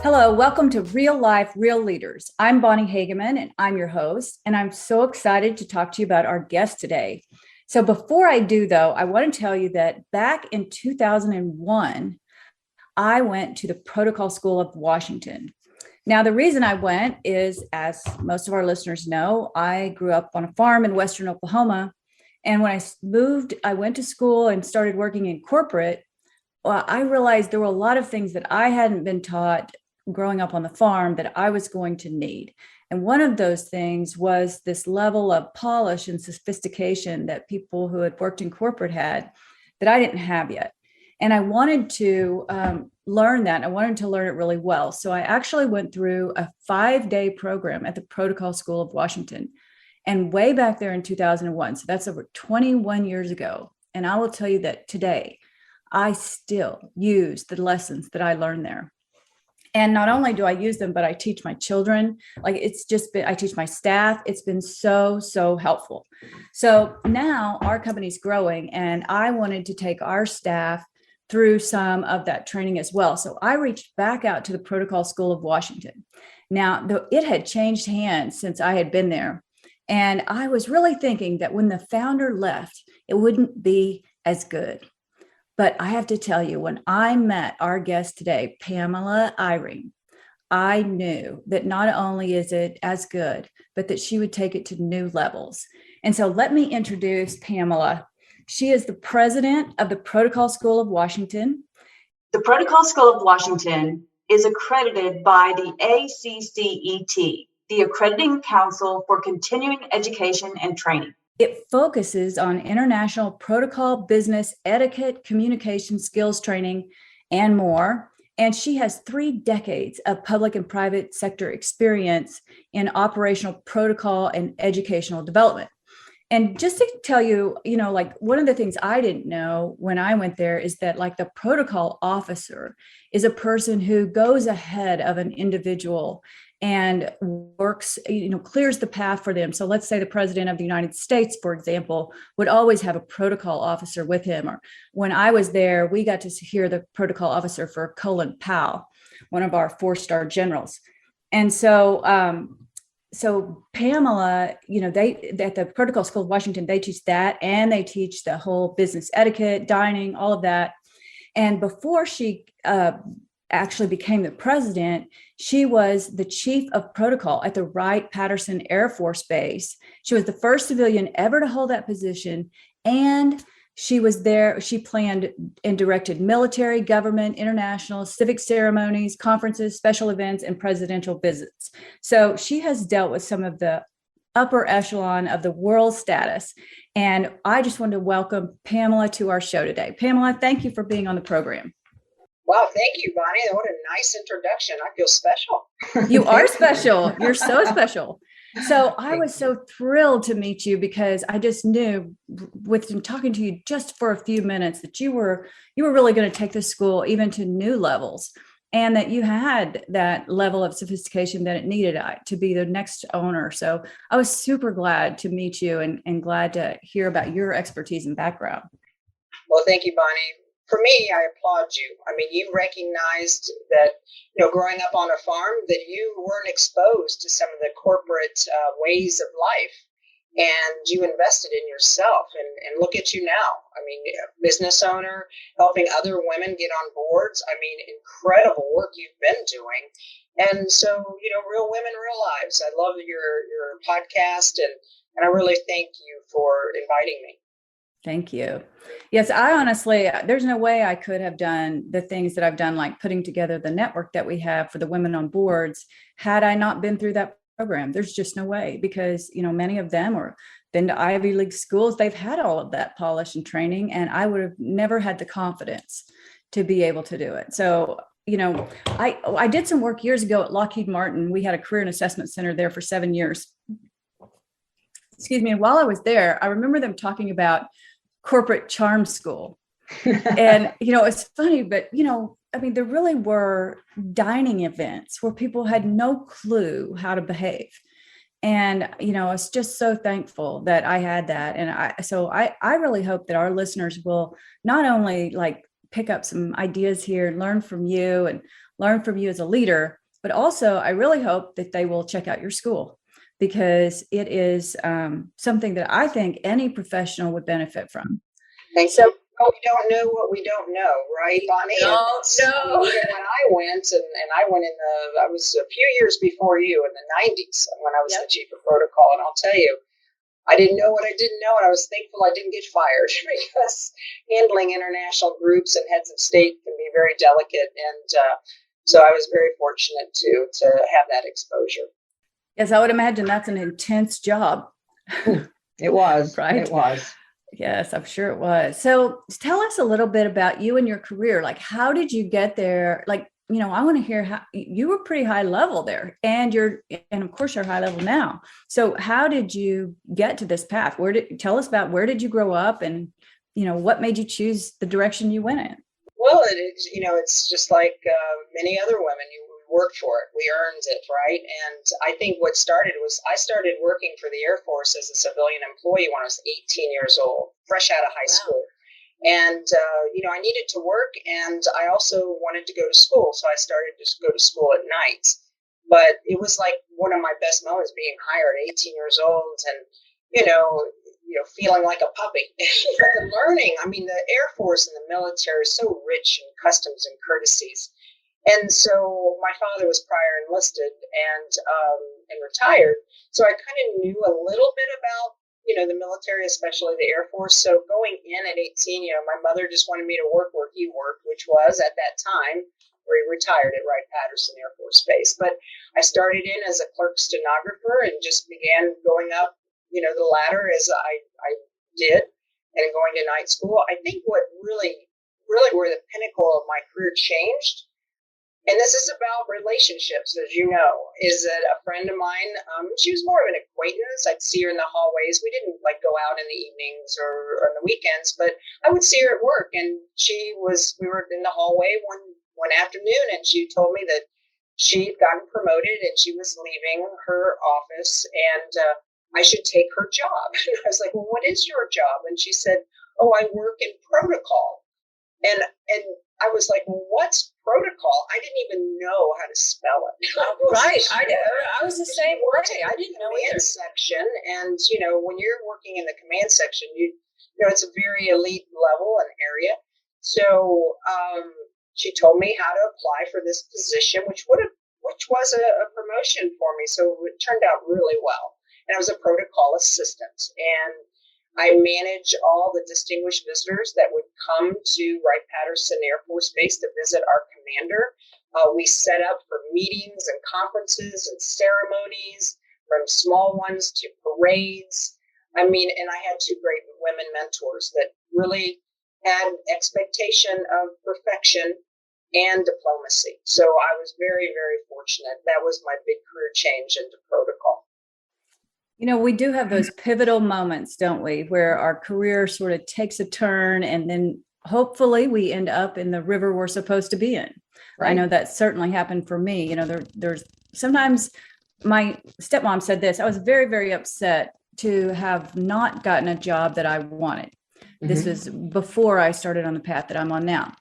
Hello, welcome to Real Life, Real Leaders. I'm Bonnie Hageman, and I'm your host, and I'm so excited to talk to you about our guest today. So before I do, though, I want to tell you that back in 2001, I went to the Protocol School of Washington. Now, the reason I went is, as most of our listeners know, I grew up on a farm in Western Oklahoma, and when I moved, I went to school and started working in corporate. Well, I realized there were a lot of things that I hadn't been taught growing up on the farm that I was going to need. And one of those things was this level of polish and sophistication that people who had worked in corporate had that I didn't have yet. And I wanted to learn that. I wanted to learn it really well. So I actually went through a 5-day program at the Protocol School of Washington. And way back there in 2001, so that's over 21 years ago. And I will tell you that today, I still use the lessons that I learned there. And not only do I use them, but I teach my children. Like it's just been, I teach my staff. It's been so, so helpful. So now our company's growing, and I wanted to take our staff through some of that training as well. So I reached back out to the Protocol School of Washington. Now, though it had changed hands since I had been there. And I was really thinking that when the founder left, it wouldn't be as good. But I have to tell you, when I met our guest today, Pamela Eyring, I knew that not only is it as good, but that she would take it to new levels. And so let me introduce Pamela. She is the president of the Protocol School of Washington. The Protocol School of Washington is accredited by the ACCET, the Accrediting Council for Continuing Education and Training. It focuses on international protocol, business, etiquette, communication skills training, and more. And she has 3 decades of public and private sector experience in operational protocol and educational development. And just to tell you, like one of the things I didn't know when I went there is that like the protocol officer is a person who goes ahead of an individual and works, clears the path for them. So let's say the president of the United States, for example, would always have a protocol officer with him. Or when I was there, we got to hear the protocol officer for Colin Powell, one of our 4-star generals. And so Pamela, they at the Protocol School of Washington, they teach that, and they teach the whole business etiquette, dining, all of that. And before she actually became the president, she was the chief of protocol at the Wright-Patterson Air Force Base. She was the first civilian ever to hold that position. And she was there. She planned and directed military, government, international, civic ceremonies, conferences, special events, and presidential visits. So she has dealt with some of the upper echelon of the world status. And I just want to welcome Pamela to our show today. Pamela, thank you for being on the program. Wow, thank you, Bonnie. What a nice introduction. I feel special. You are special. You're so special. So I was so thrilled to meet you because I just knew with talking to you just for a few minutes that you were really going to take this school even to new levels, and that you had that level of sophistication that it needed to be the next owner. So I was super glad to meet you and glad to hear about your expertise and background. Well, thank you, Bonnie. For me, I applaud you. I mean, you recognized that, growing up on a farm, that you weren't exposed to some of the corporate ways of life, and you invested in yourself. And look at you now. I mean, business owner, helping other women get on boards. I mean, incredible work you've been doing. And so, Real Women, Real Lives. I love your podcast, and I really thank you for inviting me. Thank you. Yes, I honestly, there's no way I could have done the things that I've done, like putting together the network that we have for the women on boards, had I not been through that program. There's just no way, because, many of them are been to Ivy League schools. They've had all of that polish and training, and I would have never had the confidence to be able to do it. So, I did some work years ago at Lockheed Martin. We had a career and assessment center there for 7 years. Excuse me. And while I was there, I remember them talking about corporate charm school. And, it's funny, but, there really were dining events where people had no clue how to behave. And, I was just so thankful that I had that. And I really hope that our listeners will not only like pick up some ideas here and learn from you as a leader, but also I really hope that they will check out your school, because it is something that I think any professional would benefit from. Thank you. Oh, we don't know what we don't know, right, Bonnie? No. When I went, and I went I was a few years before you in the 90s when I was the chief of protocol. And I'll tell you, I didn't know what I didn't know. And I was thankful I didn't get fired because handling international groups and heads of state can be very delicate. And so I was very fortunate to have that exposure. Yes, I would imagine that's an intense job. It was, right? It was. Yes, I'm sure it was. So tell us a little bit about you and your career. Like, how did you get there? Like, I want to hear how you were pretty high level there, and of course you're high level now. So how did you get to this path? Tell us about where did you grow up, and, what made you choose the direction you went in? Well, it's just like many other women. You worked for it. We earned it, right? And I think what started was I started working for the Air Force as a civilian employee when I was 18 years old, fresh out of high school. And, I needed to work, and I also wanted to go to school. So I started to go to school at night. But it was like one of my best moments being hired at 18 years old and, feeling like a puppy. The learning, the Air Force and the military is so rich in customs and courtesies. And so my father was prior enlisted and retired. So I kind of knew a little bit about, the military, especially the Air Force. So going in at 18, my mother just wanted me to work where he worked, which was at that time where he retired at Wright-Patterson Air Force Base. But I started in as a clerk stenographer and just began going up, the ladder as I did and going to night school. I think what really where the pinnacle of my career changed, and this is about relationships, as you know, is that a friend of mine, she was more of an acquaintance. I'd see her in the hallways. We didn't go out in the evenings or on the weekends, but I would see her at work. And we were in the hallway one afternoon, and she told me that she'd gotten promoted and she was leaving her office and I should take her job. And I was like, well, what is your job? And she said, oh, I work in protocol. And I was like, well, what's protocol? I didn't even know how to spell it. Right. I was the same way. I didn't know either. Section. And, when you're working in the command section, it's a very elite level and area. So she told me how to apply for this position, which was a promotion for me. So it turned out really well. And I was a protocol assistant. And I manage all the distinguished visitors that would come to Wright-Patterson Air Force Base to visit our commander. We set up for meetings and conferences and ceremonies, from small ones to parades. And I had two great women mentors that really had expectation of perfection and diplomacy. So I was very, very fortunate. That was my big career change into protocol. We do have those pivotal moments, don't we, where our career sort of takes a turn and then hopefully we end up in the river we're supposed to be in. Right. I know that certainly happened for me. There's sometimes my stepmom said this, I was very, very upset to have not gotten a job that I wanted. Mm-hmm. This was before I started on the path that I'm on now.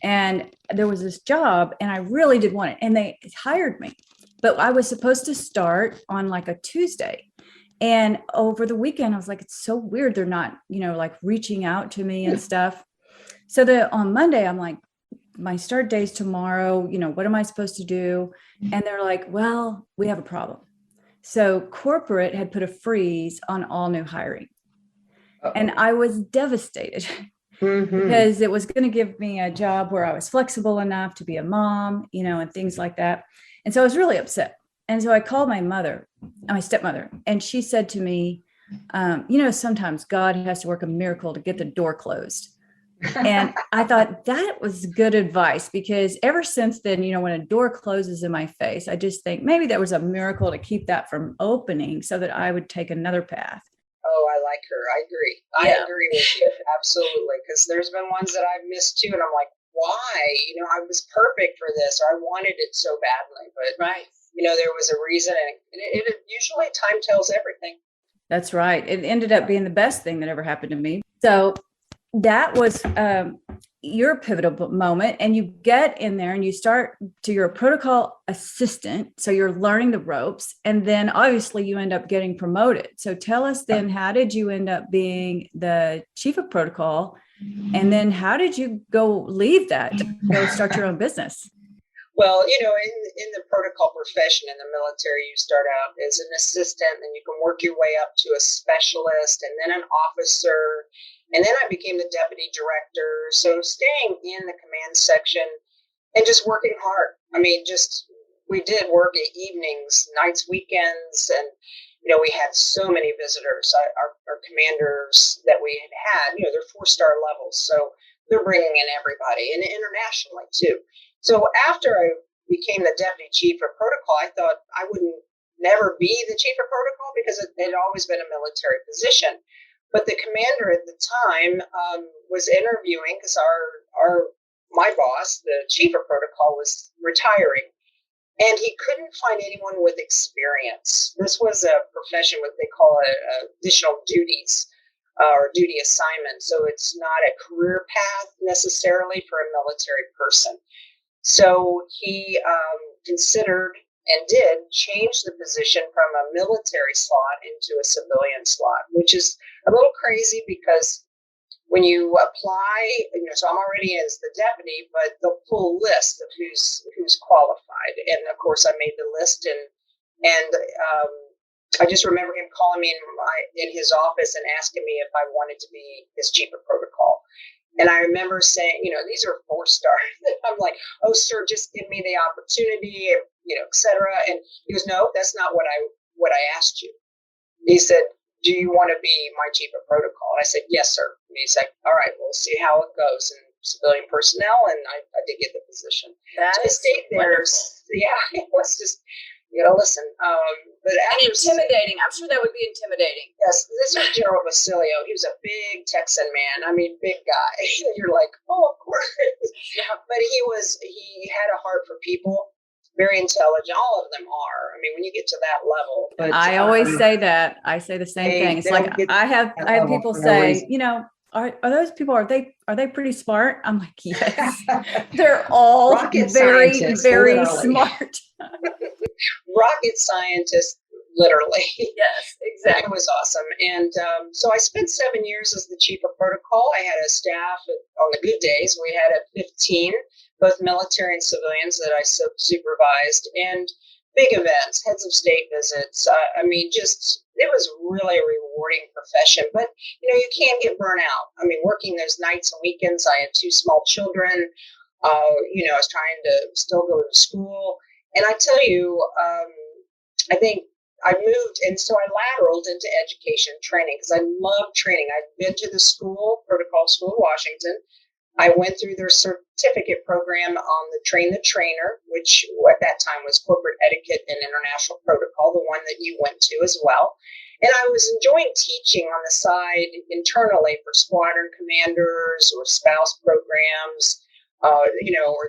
And there was this job and I really did want it. And they hired me, but I was supposed to start on like a Tuesday. And over the weekend, I was like, it's so weird. They're not, reaching out to me and stuff. So on Monday, I'm like, my start day's tomorrow. What am I supposed to do? And they're like, well, we have a problem. So corporate had put a freeze on all new hiring. Uh-oh. And I was devastated because it was going to give me a job where I was flexible enough to be a mom, and things like that. And so I was really upset. And so I called my stepmother, and she said to me, sometimes God has to work a miracle to get the door closed. And I thought that was good advice, because ever since then, when a door closes in my face, I just think maybe there was a miracle to keep that from opening so that I would take another path. Oh, I like her. I agree. Yeah. I agree with you. Absolutely. Because there's been ones that I've missed too. And I'm like, why? I was perfect for this, or I wanted it so badly. But right. there was a reason, and it usually time tells everything. That's right. It ended up being the best thing that ever happened to me. So that was your pivotal moment, and you get in there and you start to your protocol assistant. So you're learning the ropes, and then obviously you end up getting promoted. So tell us then, how did you end up being the chief of protocol? And then how did you go leave that to go start your own business? Well, in the protocol profession in the military, you start out as an assistant, and you can work your way up to a specialist and then an officer. And then I became the deputy director. So staying in the command section and just working hard. I mean, we did work at evenings, nights, weekends, and we had so many visitors. Our commanders that we had, they're 4-star levels, so they're bringing in everybody, and internationally too. So after I became the deputy chief of protocol, I thought I wouldn't never be the chief of protocol because it had always been a military position. But the commander at the time was interviewing because my boss, the chief of protocol, was retiring. And he couldn't find anyone with experience. This was a profession, what they call additional duties or duty assignment. So it's not a career path necessarily for a military person. So he considered and did change the position from a military slot into a civilian slot, which is a little crazy because when you apply, so I'm already as the deputy, but they'll pull a list of who's qualified, and of course I made the list, and I just remember him calling me in his office and asking me if I wanted to be his chief of protocol, and I remember saying, these are 4-star. I'm like, oh sir, just give me the opportunity, et cetera. And he goes, no, that's not what I asked you. He said, do you want to be my chief of protocol? I said, yes, sir. And he's like, all right, we'll see how it goes in civilian personnel. And I did get the position. That so I stayed there. Yeah, it was just, listen. But intimidating. I'm sure that would be intimidating. Yes, this was General Basilio. He was a big Texan man. I mean, big guy. You're like, oh, of course. Yeah. But he had a heart for people. Very intelligent. All of them are. I mean, when you get to that level. But I always say that. I say the same thing. It's like I have people say, are those people, are they pretty smart? I'm like, yes. They're all very, very literally smart. Rocket scientists, literally. Yes, exactly. It was awesome. And so I spent 7 years as the chief of protocol. I had a staff on the good days. We had 15. Both military and civilians that I supervised, and big events, heads of state visits. It was really a rewarding profession, but you can't get burnt out. I mean, working those nights and weekends, I had 2 small children. I was trying to still go to school. And I tell you, I think I moved, and so I lateraled into education training because I love training. I'd been to the protocol school in Washington. I went through their certificate program on the Train the Trainer, which at that time was corporate etiquette and international protocol, the one that you went to as well. And I was enjoying teaching on the side internally for squadron commanders or spouse programs, or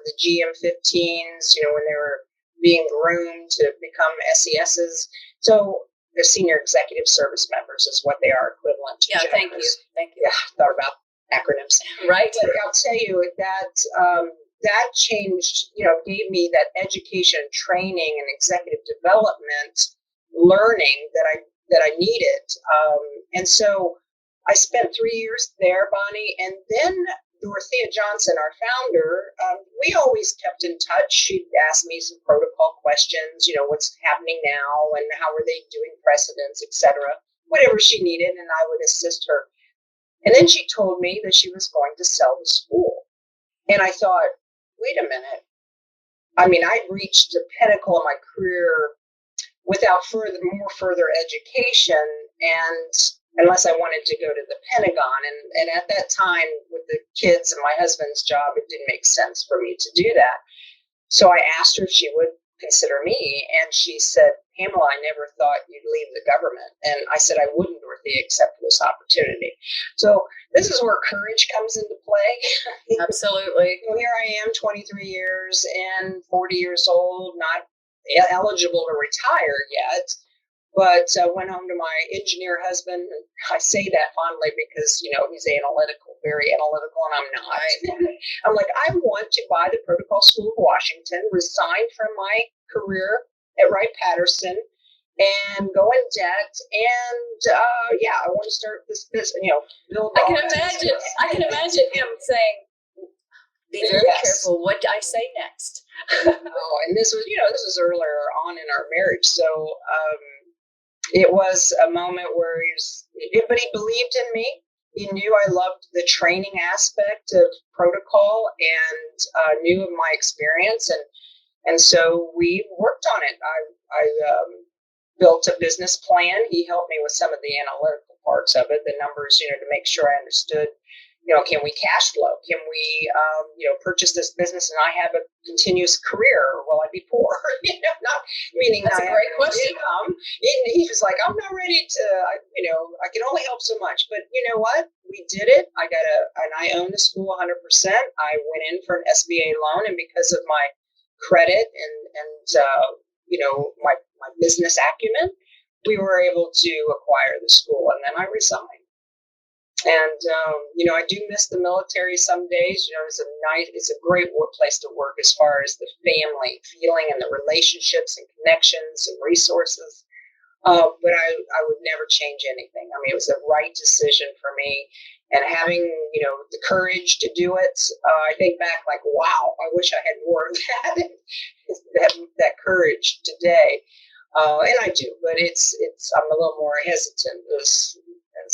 the GM-15s, when they were being groomed to become SESs. So the senior executive service members is what they are equivalent to. Yeah, thank you. Yeah, thought about acronyms, right? But I'll tell you that changed, gave me that education, training, and executive development learning that I needed. And so I spent 3 years there, Bonnie, and then Dorothea Johnson, our founder, we always kept in touch. She'd ask me some protocol questions, what's happening now and how are they doing precedents, etc. Whatever she needed, and I would assist her. And then she told me that she was going to sell the school. And I thought, wait a minute. I mean, I'd reached the pinnacle of my career without more further education, and unless I wanted to go to the Pentagon. And at that time, with the kids and my husband's job, it didn't make sense for me to do that. So I asked her if she would consider me, and she said, Pamela, I never thought you'd leave the government. And I said, I wouldn't, Dorothea, except for this opportunity. So this is where courage comes into play. Absolutely. Here I am, 23 years and 40 years old, not eligible to retire yet. But went home to my engineer husband. And I say that fondly because, he's analytical, very analytical, and I'm not. I'm like, I want to buy the Protocol School of Washington, resign from my career at Wright-Patterson, and go in debt. And I want to start this business, build. I can imagine him saying, be very careful what I say next. And this was earlier on in our marriage. So, it was a moment where but he believed in me. He knew I loved the training aspect of protocol and knew of my experience. And so we worked on it. I built a business plan. He helped me with some of the analytical parts of it, the numbers, to make sure I understood, can we cash flow? Can we, purchase this business and I have a continuous career, or will I be poor? Not meaning that's a great question. He was like, I'm not ready to, I can only help so much, but you know what? We did it. And I own the school 100%. I went in for an SBA loan, and because of my credit and my business acumen, we were able to acquire the school, and then I resigned. And, I do miss the military some days. It's a great place to work as far as the family feeling and the relationships and connections and resources. But I would never change anything. I mean, it was the right decision for me. And having, the courage to do it, I think back like, wow, I wish I had more of that courage today. And I do, but I'm a little more hesitant as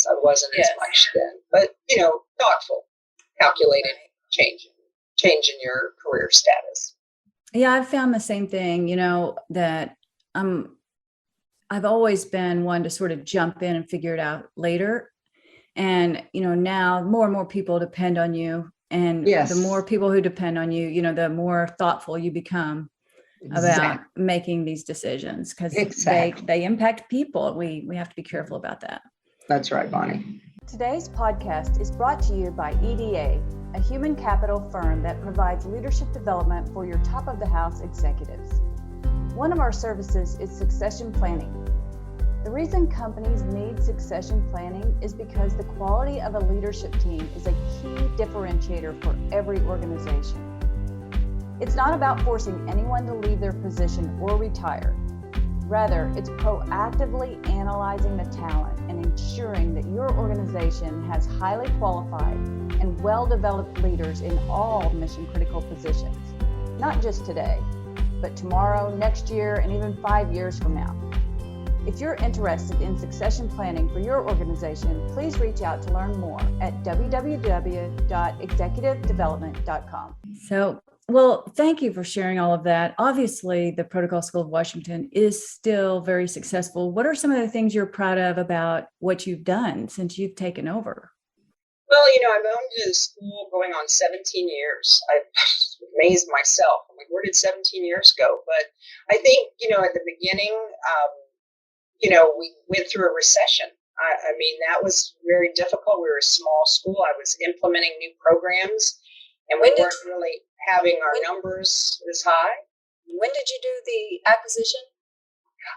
I wasn't as much then. But, thoughtful, calculated, changing your career status. Yeah, I've found the same thing, that I've always been one to sort of jump in and figure it out later. And, now more and more people depend on you. And the more people who depend on you, the more thoughtful you become about making these decisions, because they impact people. We have to be careful about that. That's right, Bonnie. Today's podcast is brought to you by EDA, a human capital firm that provides leadership development for your top of the house executives. One of our services is succession planning. The reason companies need succession planning is because the quality of a leadership team is a key differentiator for every organization. It's not about forcing anyone to leave their position or retire. Rather, it's proactively analyzing the talent and ensuring that your organization has highly qualified and well-developed leaders in all mission-critical positions, not just today, but tomorrow, next year, and even 5 years from now. If you're interested in succession planning for your organization, please reach out to learn more at www.executivedevelopment.com. Well, thank you for sharing all of that. Obviously, the Protocol School of Washington is still very successful. What are some of the things you're proud of about what you've done since you've taken over? Well, I've owned the school going on 17 years. I amazed myself. I'm like, where did 17 years go? But I think, at the beginning, we went through a recession. I mean, that was very difficult. We were a small school. I was implementing new programs, and we weren't really having our numbers as high. When did you do the acquisition?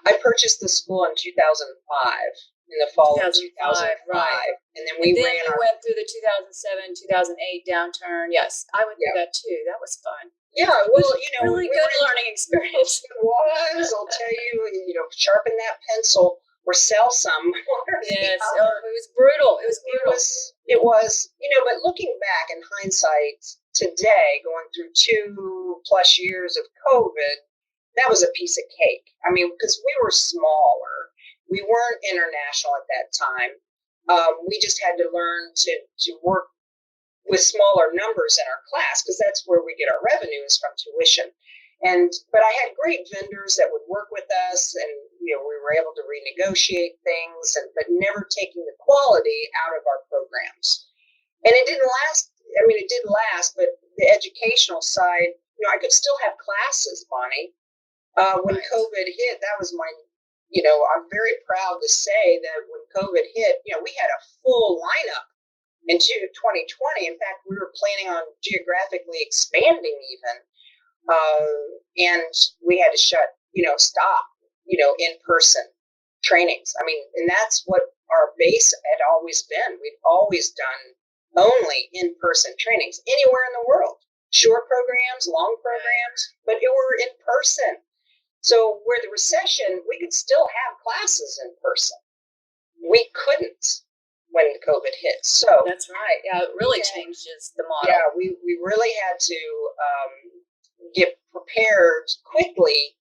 I purchased the school in 2005, in the fall of 2005. Right. And then we went through the 2007, 2008 downturn. Yes, I went through that too. That was fun. Yeah, well, really good learning experience. It was, I'll tell you, sharpen that pencil or sell some. Yes, it was brutal. It was brutal. It was, but looking back in hindsight today, going through 2+ years of COVID, that was a piece of cake. I mean, because we were smaller. We weren't international at that time. We just had to learn to work with smaller numbers in our class, because that's where we get our revenues from tuition. But I had great vendors that would work with us, and we were able to renegotiate things, but never taking the quality out of our programs. And it didn't last. I mean, it did last, but the educational side, I could still have classes, Bonnie. When COVID hit, that was my, I'm very proud to say that when COVID hit, we had a full lineup into 2020. In fact, we were planning on geographically expanding even. And we had to shut stop, in-person trainings. I mean, and that's what our base had always been. We've always done only in-person trainings anywhere in the world. Short programs, long programs, but it were in person. So where the recession, we could still have classes in person. We couldn't when COVID hit. So that's right. Yeah, it really changes the model. Yeah, we really had to get prepared quickly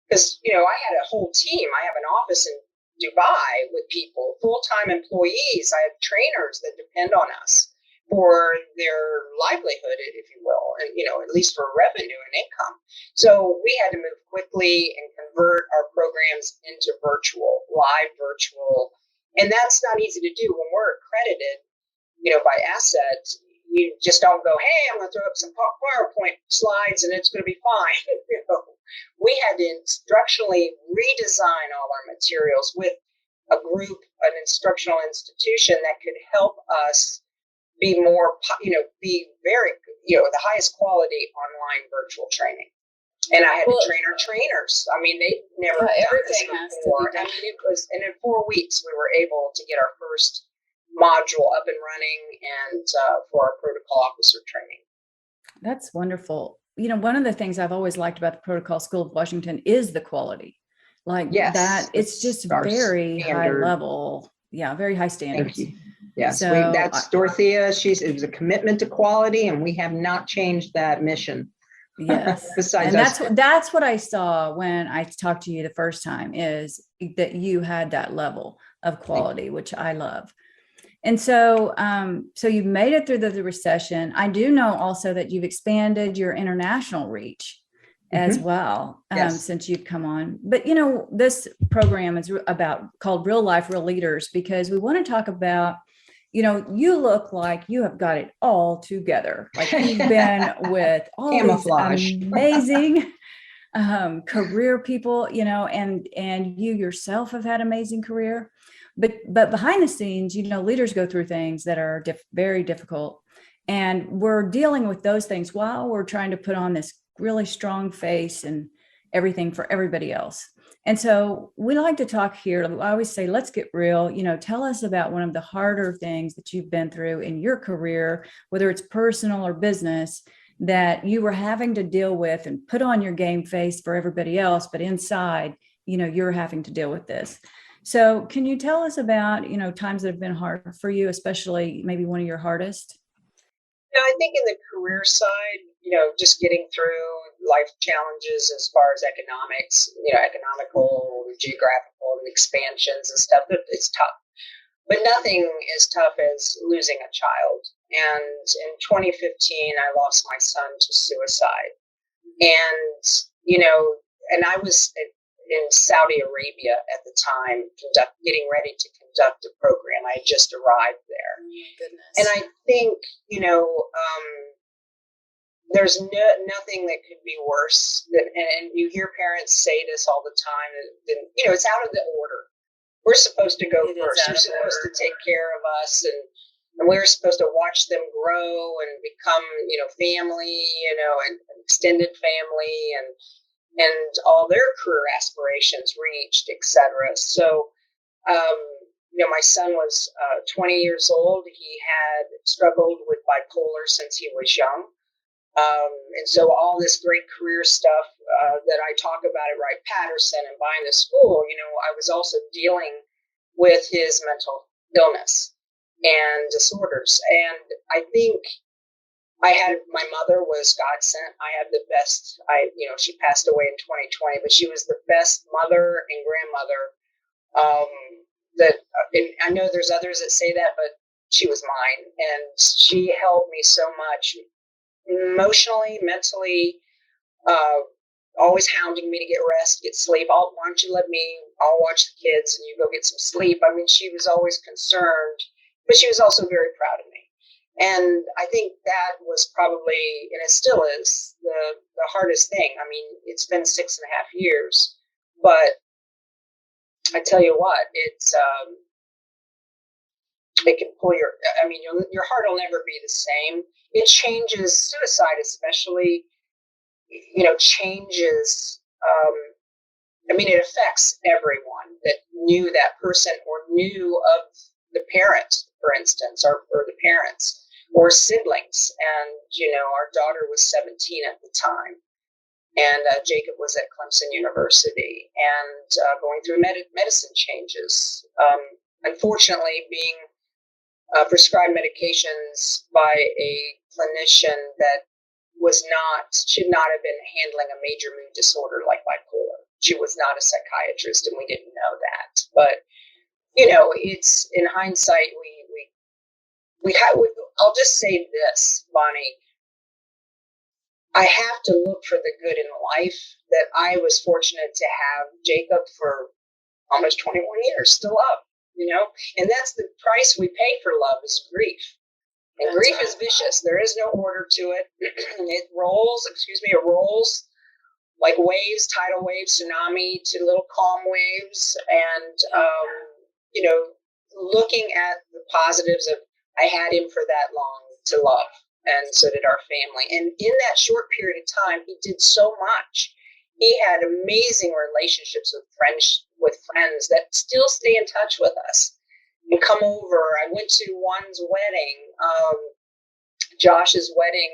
because, I had a whole team. I have an office in Dubai with people, full-time employees. I have trainers that depend on us for their livelihood, if you will, and, at least for revenue and income. So we had to move quickly and convert our programs into live virtual. And that's not easy to do when we're accredited, by asset. You just don't go, hey, I'm going to throw up some PowerPoint slides and it's going to be fine. We had to instructionally redesign all our materials with a group, an instructional institution that could help us be more, be very, the highest quality online virtual training. And I had to train our trainers. I mean, they'd never done this before. I mean, and in 4 weeks, we were able to get our first module up and running and for our protocol officer training. That's wonderful. One of the things I've always liked about the Protocol School of Washington is the quality. That it's just very high level. Yeah, very high standards. Thank you. Yes, so, that's Dorothea. It was a commitment to quality, and we have not changed that mission. Yes. Besides, and that's what I saw when I talked to you the first time, is that you had that level of quality, which I love. And so, so you've made it through the recession. I do know also that you've expanded your international reach as well, since you've come on. But, this program is called Real Life, Real Leaders, because we want to talk about, you look like you have got it all together. Like you've been with all these amazing career people, and you yourself have had amazing career. But behind the scenes, leaders go through things that are very difficult. And we're dealing with those things while we're trying to put on this really strong face and everything for everybody else. And so we like to talk here. I always say, let's get real. Tell us about one of the harder things that you've been through in your career, whether it's personal or business, that you were having to deal with and put on your game face for everybody else. But inside, you're having to deal with this. So can you tell us about, times that have been hard for you, especially maybe one of your hardest? I think in the career side, just getting through life challenges as far as economics, economical, geographical expansions and stuff, it's tough. But nothing is tough as losing a child. And in 2015, I lost my son to suicide. And, and I was in Saudi Arabia at the time, getting ready to conduct a program. I had just arrived there. Oh my goodness. And I think, there's nothing that could be worse than, and you hear parents say this all the time, it's out of the order. We're supposed to go first. You're supposed to take care of us, and we're supposed to watch them grow and become, family, and extended family, and all their career aspirations reached, etc. So, my son was 20 years old. He had struggled with bipolar since he was young. And so all this great career stuff that I talk about at Wright-Patterson and buying the school, I was also dealing with his mental illness and disorders. And I think my mother was God sent. I had the best, she passed away in 2020, but she was the best mother and grandmother and I know there's others that say that, but she was mine. And she helped me so much emotionally, mentally, always hounding me to get rest, get sleep. Why don't you I'll watch the kids and you go get some sleep. I mean, she was always concerned, but she was also very proud of me. And I think that was probably, and it still is, the hardest thing. I mean, it's been 6.5 years, but I tell you what, it can pull your heart will never be the same. It changes, suicide especially, changes I mean, it affects everyone that knew that person or knew of the parent, for instance, or the parents or siblings. And, our daughter was 17 at the time. And Jacob was at Clemson University and going through medicine changes. Unfortunately, being prescribed medications by a clinician that should not have been handling a major mood disorder like bipolar. She was not a psychiatrist, and we didn't know that. But it's in hindsight, I'll just say this, Bonnie. I have to look for the good in life, that I was fortunate to have Jacob for almost 21 years, still up, and that's the price we pay for love, is grief. And grief is vicious. There is no order to it. It rolls like waves, tidal waves, tsunami to little calm waves. And, looking at the positives of, I had him for that long to love. And so did our family. And in that short period of time, he did so much. He had amazing relationships with friends that still stay in touch with us and come over. I went to one's wedding, Josh's wedding,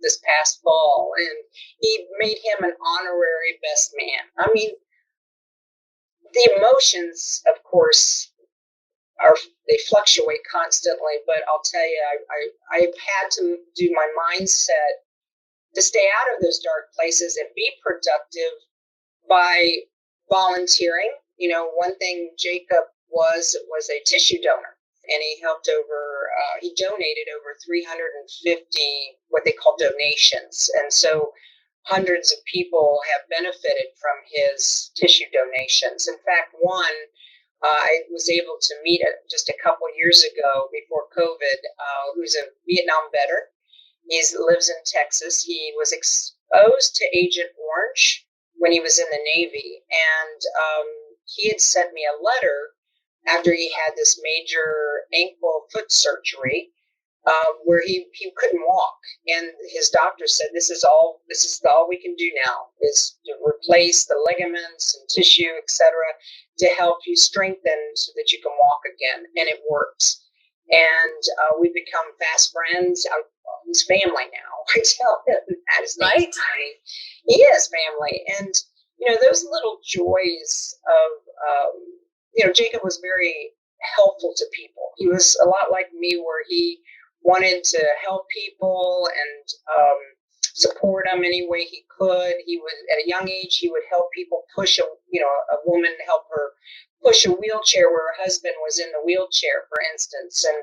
this past fall, and he made him an honorary best man. I mean, the emotions, of course, they fluctuate constantly, but I'll tell you, I've had to do my mindset to stay out of those dark places and be productive by volunteering. One thing Jacob was a tissue donor, and he he donated over 350 what they call donations. And so hundreds of people have benefited from his tissue donations. In fact, one I was able to meet just a couple years ago before COVID, who's a Vietnam veteran. He lives in Texas. He was exposed to Agent Orange when he was in the Navy. And he had sent me a letter after he had this major ankle foot surgery, where he couldn't walk. And his doctor said, this is all we can do now, is to replace the ligaments and tissue, etc., to help you strengthen so that you can walk again. And it works. And we've become fast friends. He's family now. I tell him that is right. He is family. And, those little joys of, Jacob was very helpful to people. He was a lot like me, where he wanted to help people and support them any way he could. He would, at a young age, he would help people push a woman, help her push a wheelchair where her husband was in the wheelchair, for instance. And,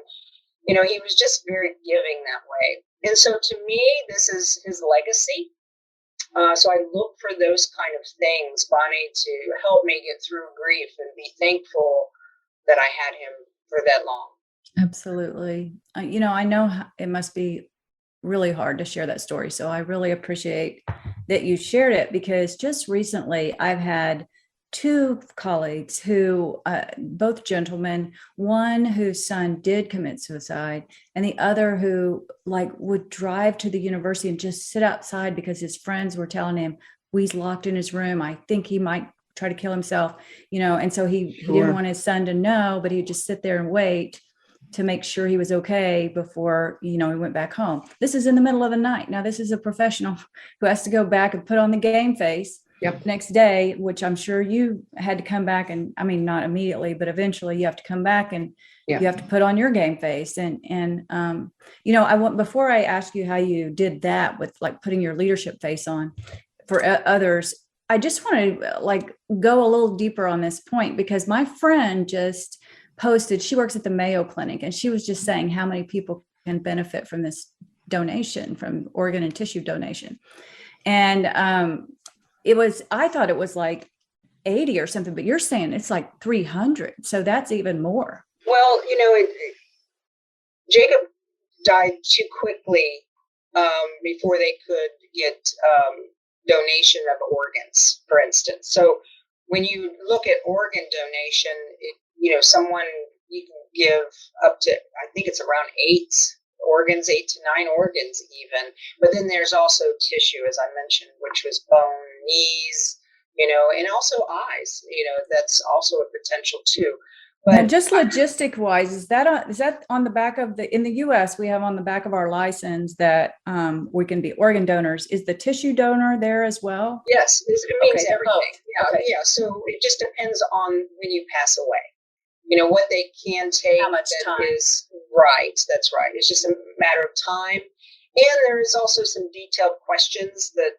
he was just very giving that way. And so to me, this is his legacy. So I look for those kind of things, Bonnie, to help me get through grief and be thankful that I had him for that long. Absolutely. I know it must be really hard to share that story. So I really appreciate that you shared it, because just recently I've had two colleagues who, both gentlemen, one whose son did commit suicide, and the other who would drive to the university and just sit outside because his friends were telling him, he's locked in his room. I think he might try to kill himself, and so he didn't want his son to know, but he'd just sit there and wait to make sure he was okay before, he went back home. This is in the middle of the night. Now, this is a professional who has to go back and put on the game face next day, which I'm sure you had to come back and, not immediately, but eventually you have to come back and you have to put on your game face. And I want, before I ask you how you did that with putting your leadership face on for others, I just want to go a little deeper on this point, because my friend just posted, she works at the Mayo Clinic, and she was just saying how many people can benefit from this donation, from organ and tissue donation. And I thought it was 80 or something, but you're saying it's 300. So that's even more. Well, Jacob died too quickly before they could get donation of organs, for instance. So when you look at organ donation, someone, you can give up to, I think it's around 8 to 9 organs even. But then there's also tissue, as I mentioned, which was bone, knees, and also eyes, that's also a potential too. Now, But just logistic wise, is that on the back of in the US, we have on the back of our license that we can be organ donors. Is the tissue donor there as well? yes, it means Okay, they're both. everything. Yeah, Okay. yeah. So it just depends on when you pass away. What they can take. How much that time? is right. That's right. It's just a matter of time. And there is also some detailed questions that,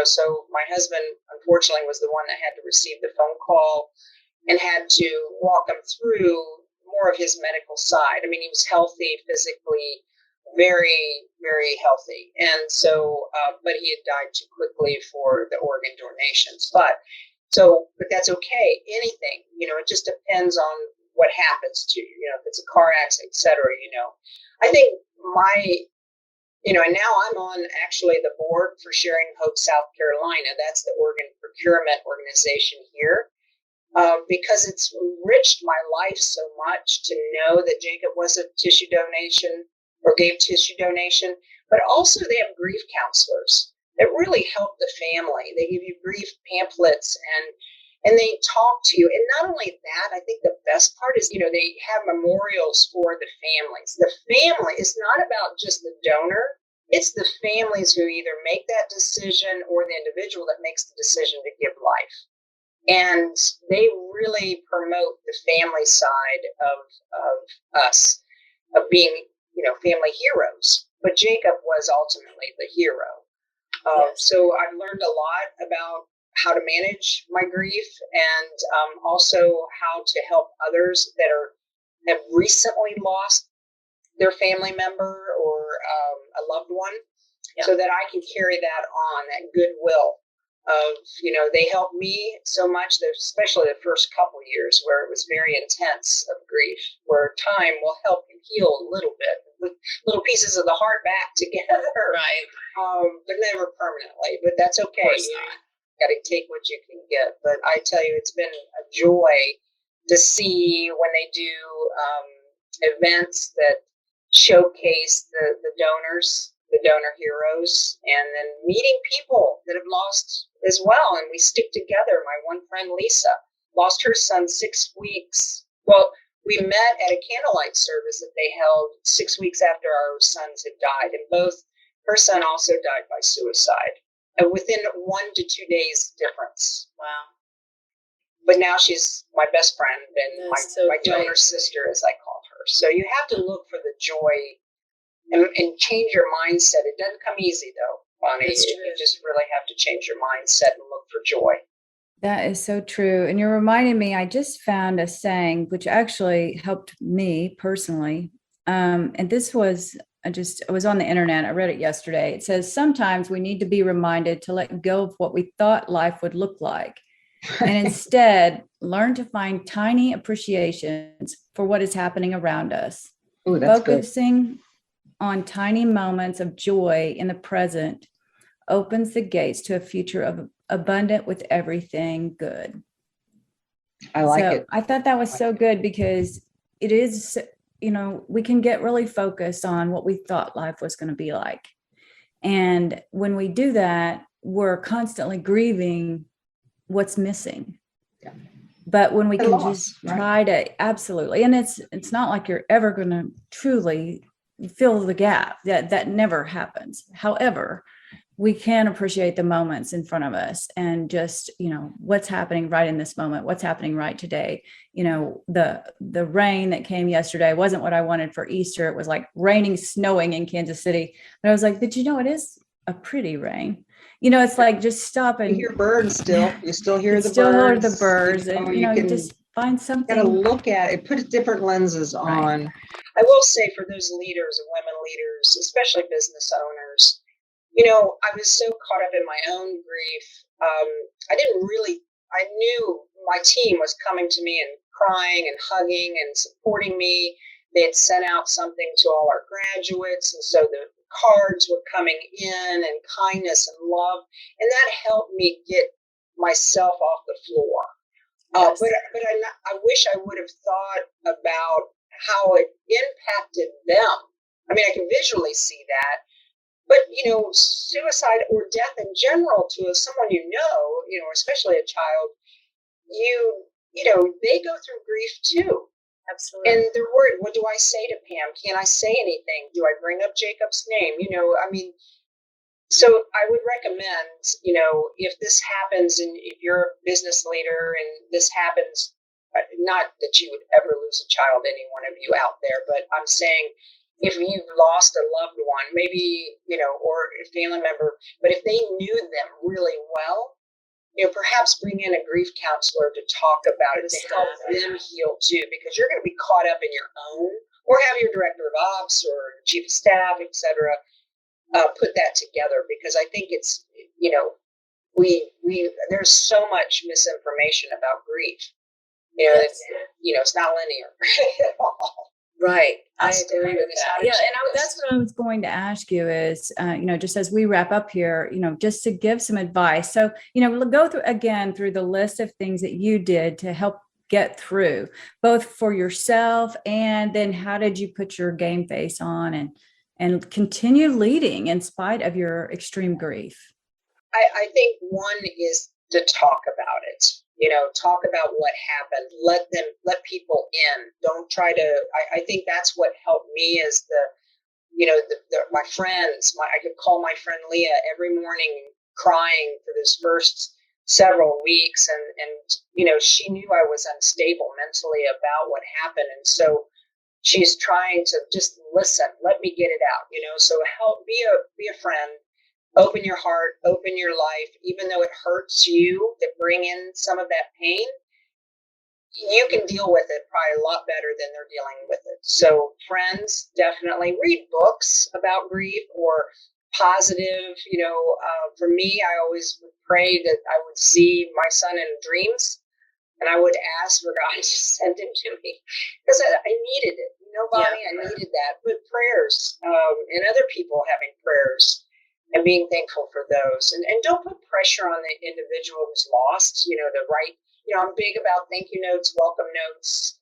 so my husband, unfortunately, was the one that had to receive the phone call and had to walk him through more of his medical side. I mean, he was healthy physically, very, very healthy. And so, but he had died too quickly for the organ donations. But that's okay. Anything, it just depends on what happens to you, if it's a car accident, et cetera, I think and now I'm on actually the board for Sharing Hope South Carolina. That's the organ procurement organization here. Because it's enriched my life so much to know that Jacob was a tissue donation or gave tissue donation, but also they have grief counselors that really help the family. They give you grief pamphlets and they talk to you. And not only that, I think the best part is, they have memorials for the families. The family is not about just the donor. It's the families who either make that decision or the individual that makes the decision to give life. And they really promote the family side of us, of being, family heroes. But Jacob was ultimately the hero. Yes. So I've learned a lot about how to manage my grief and also how to help others that have recently lost their family member or a loved one, so that I can carry that on, that goodwill of, they helped me so much, especially the first couple years where it was very intense of grief, where time will help you heal a little bit with little pieces of the heart back together. Right. But never permanently, but that's okay. Got to take what you can get. But I tell you, it's been a joy to see when they do events that showcase the donors, the donor heroes, and then meeting people that have lost as well. And we stick together. My one friend, Lisa, lost her son 6 weeks. Well, we met at a candlelight service that they held 6 weeks after our sons had died. And her son also died by suicide. And within 1 to 2 days difference. Wow. But now she's my best friend and my donor sister, as I call her. So you have to look for the joy and change your mindset. It doesn't come easy, though, Bonnie. You just really have to change your mindset and look for joy. That is so true. And you're reminding me, I just found a saying which actually helped me personally. And this was, I was on the internet. I read it yesterday. It says, sometimes we need to be reminded to let go of what we thought life would look like. And instead, learn to find tiny appreciations for what is happening around us. Ooh, that's Focusing good. on tiny moments of joy in the present opens the gates to a future of abundant with everything good. I like it. I thought that was so good because it is, we can get really focused on what we thought life was going to be like. And when we do that, we're constantly grieving what's missing. Yeah. But when we The can loss, just try to, absolutely. And it's not like you're ever going to truly fill the gap. That never happens. However, we can appreciate the moments in front of us and just, what's happening right in this moment, what's happening right today. The rain that came yesterday wasn't what I wanted for Easter. It was like raining, snowing in Kansas City. But I was like, but it is a pretty rain. It's like just stop and you hear birds still. You still hear the still birds. hear the birds, and you can just find something. Got to look at it. Put different lenses on. I will say for those leaders and women leaders, especially business owners, I was so caught up in my own grief. I knew my team was coming to me and crying and hugging and supporting me. They had sent out something to all our graduates. And so the cards were coming in and kindness and love. And that helped me get myself off the floor. Yes. But I wish I would have thought about how it impacted them. I mean, I can visually see that. But, suicide or death in general to someone especially a child, they go through grief too. Absolutely. And they're worried, what do I say to Pam? Can I say anything? Do I bring up Jacob's name? So I would recommend, if this happens and if you're a business leader and this happens, not that you would ever lose a child, any one of you out there, but I'm saying if you've lost a loved one, maybe, or a family member, but if they knew them really well, perhaps bring in a grief counselor to talk about it, to help them heal too, because you're going to be caught up in your own, or have your director of ops or chief of staff, etc., put that together, because I think it's, we there's so much misinformation about grief. It's not linear at all. Right. I agree with that. Yeah. That's what I was going to ask you is, just as we wrap up here, just to give some advice. So, we'll go through the list of things that you did to help get through, both for yourself, and then how did you put your game face on and continue leading in spite of your extreme grief? I think one is to talk about it. Talk about what happened. Let people in. Don't try to. I think that's what helped me is my friends. I could call my friend Leah every morning crying for this first several weeks, and she knew I was unstable mentally about what happened, and so she's trying to just listen. Let me get it out. So help be a friend. Open your heart, open your life, even though it hurts you to bring in some of that pain, you can deal with it probably a lot better than they're dealing with it. So friends, definitely read books about grief or positive, for me, I always would pray that I would see my son in dreams, and I would ask for God to send him to me because I needed it. Bonnie, I needed that. But prayers and other people having prayers. And being thankful for those. And don't put pressure on the individual who's lost, to write, I'm big about thank you notes, welcome notes,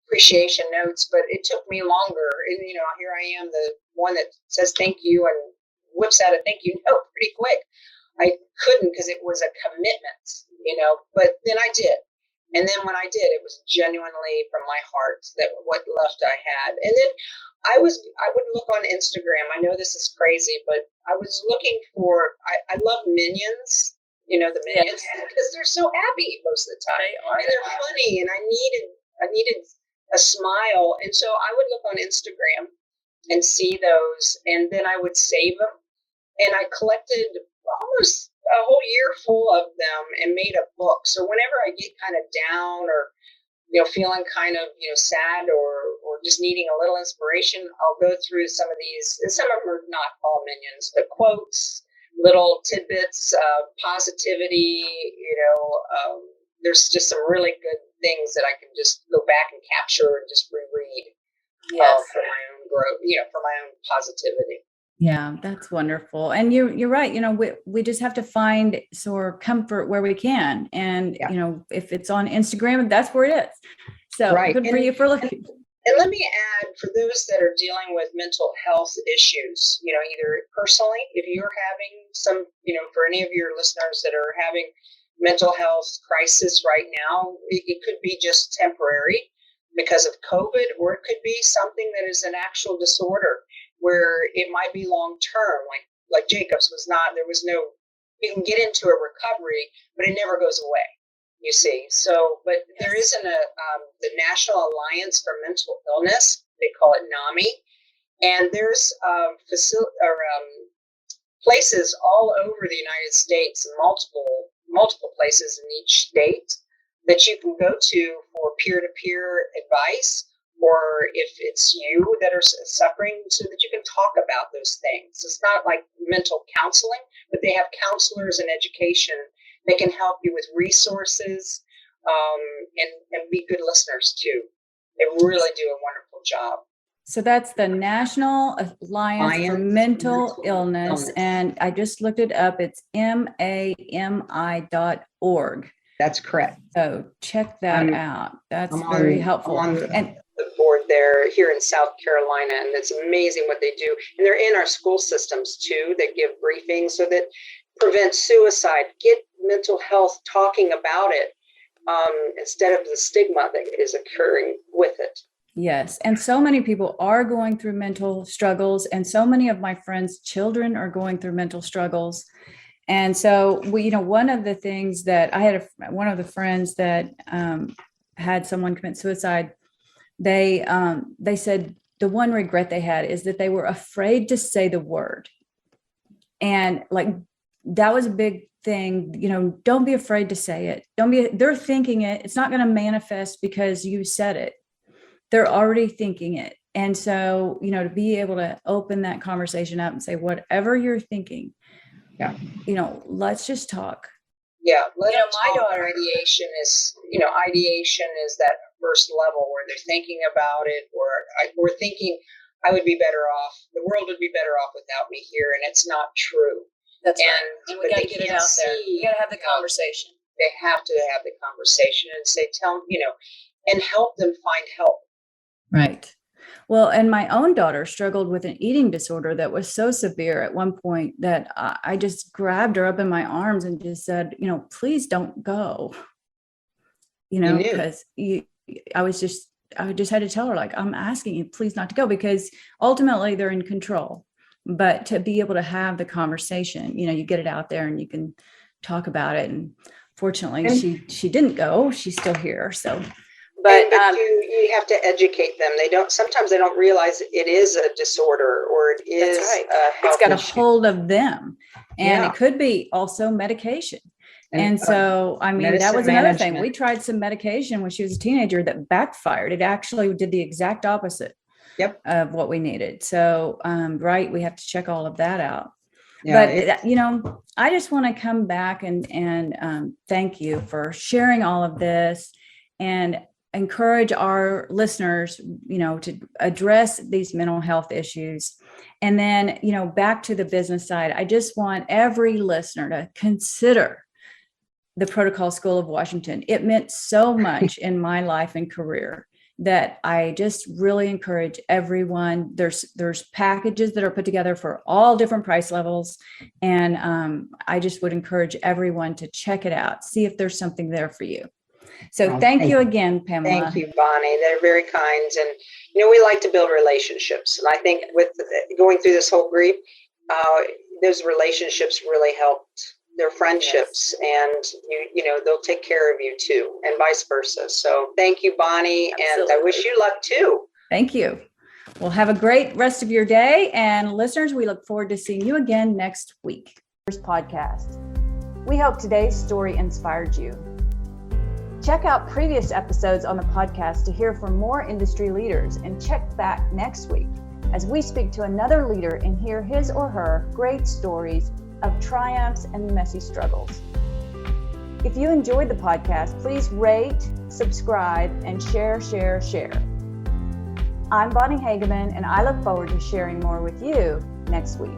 appreciation notes, but it took me longer. And, here I am, the one that says thank you and whips out a thank you note pretty quick. I couldn't because it was a commitment, but then I did. And then when I did, it was genuinely from my heart that what left I had. And then I would look on Instagram. I know this is crazy, but I was looking for, I love minions, the minions, because they're so happy most of the time. And they're funny, and I needed a smile. And so I would look on Instagram and see those, and then I would save them. And I collected almost a whole year full of them and made a book. So whenever I get kind of down or feeling kind of, sad or just needing a little inspiration, I'll go through some of these, and some of them are not all minions, but quotes, little tidbits of positivity, there's just some really good things that I can just go back and capture and just reread for my own growth, for my own positivity. Yeah, that's wonderful. And you're right. We just have to find sort of comfort where we can. And, if it's on Instagram, that's where it is. So good for you for looking. And let me add, for those that are dealing with mental health issues, either personally, if you're having some, for any of your listeners that are having mental health crisis right now, it could be just temporary because of COVID, or it could be something that is an actual disorder where it might be long term, like Jacob's was not. There was no. You can get into a recovery, but it never goes away. You see, so but there isn't the National Alliance for Mental Illness. They call it NAMI, and there's places all over the United States, multiple places in each state that you can go to for peer-to-peer advice, or if it's you that are suffering, so that you can talk about those things. It's not like mental counseling, but they have counselors and education. They can help you with resources and be good listeners too. They really do a wonderful job. So that's the National Alliance for Mental Illness. And I just looked it up. It's MAMI.org. That's correct. So check that out. That's very helpful. And the board there here in South Carolina, and it's amazing what they do. And they're in our school systems too. They give briefings so that prevent suicide, get mental health talking about it instead of the stigma that is occurring with it. Yes. And so many people are going through mental struggles, and so many of my friends' children are going through mental struggles. And so we, one of the things that I had, one of the friends that had someone commit suicide, they said the one regret they had is that they were afraid to say the word. And like, that was a big thing, don't be afraid to say it. They're thinking it. It's not going to manifest because you said it. They're already thinking it. And so, to be able to open that conversation up and say, whatever you're thinking, let's just talk. Yeah. My daughter, ideation is that first level where they're thinking about it, or thinking I would be better off. The world would be better off without me here. And it's not true. That's right. And we got to get it out there. We got to have the conversation. They have to have the conversation and say, and help them find help. Right. Well, and my own daughter struggled with an eating disorder that was so severe at one point that I just grabbed her up in my arms and just said, please don't go, because I just had to tell her, like, I'm asking you please not to go, because ultimately they're in control. But to be able to have the conversation, you get it out there and you can talk about it. And fortunately, she didn't go. She's still here. So, but you have to educate them. Sometimes they don't realize it is a disorder, or it is a health it's got issue. a hold of them, and it could be also medication. And so, that was another thing. We tried some medication when she was a teenager that backfired. It actually did the exact opposite of what we needed. So, we have to check all of that out. Yeah, but, I just want to come back and thank you for sharing all of this and encourage our listeners, to address these mental health issues. And then, back to the business side, I just want every listener to consider the Protocol School of Washington. It meant so much in my life and career that I just really encourage everyone. There's packages that are put together for all different price levels. And I just would encourage everyone to check it out, see if there's something there for you. So thank you again, Pamela. Thank you, Bonnie. They're very kind. And, we like to build relationships. And I think with going through this whole grief, those relationships really helped their friendships, and they'll take care of you too, and vice versa. So thank you, Bonnie. Absolutely. And I wish you luck too. Thank you. Well, have a great rest of your day. And listeners, we look forward to seeing you again next week. First podcast. We hope today's story inspired you. Check out previous episodes on the podcast to hear from more industry leaders, and check back next week as we speak to another leader and hear his or her great stories of triumphs and messy struggles. If you enjoyed the podcast, please rate, subscribe, and share. I'm Bonnie Hageman, and I look forward to sharing more with you next week.